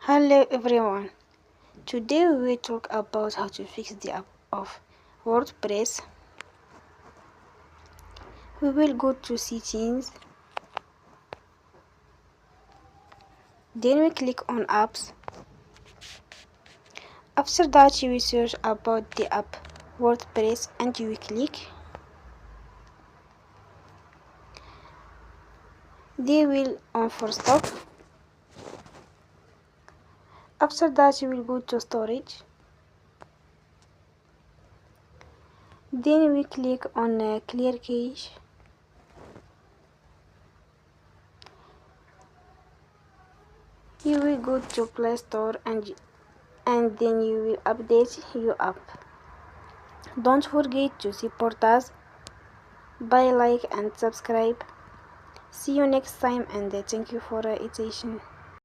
Hello everyone. Today we will talk about how to fix the app of WordPress. We will go to settings, then we click on apps. After that you will search about the app WordPress and you will click. They will on for stop. After that you will go to storage. Then we click on clear cache. You will go to Play Store and then you will update your app. Don't forget to support us by like and subscribe. See you next time and thank you for your attention.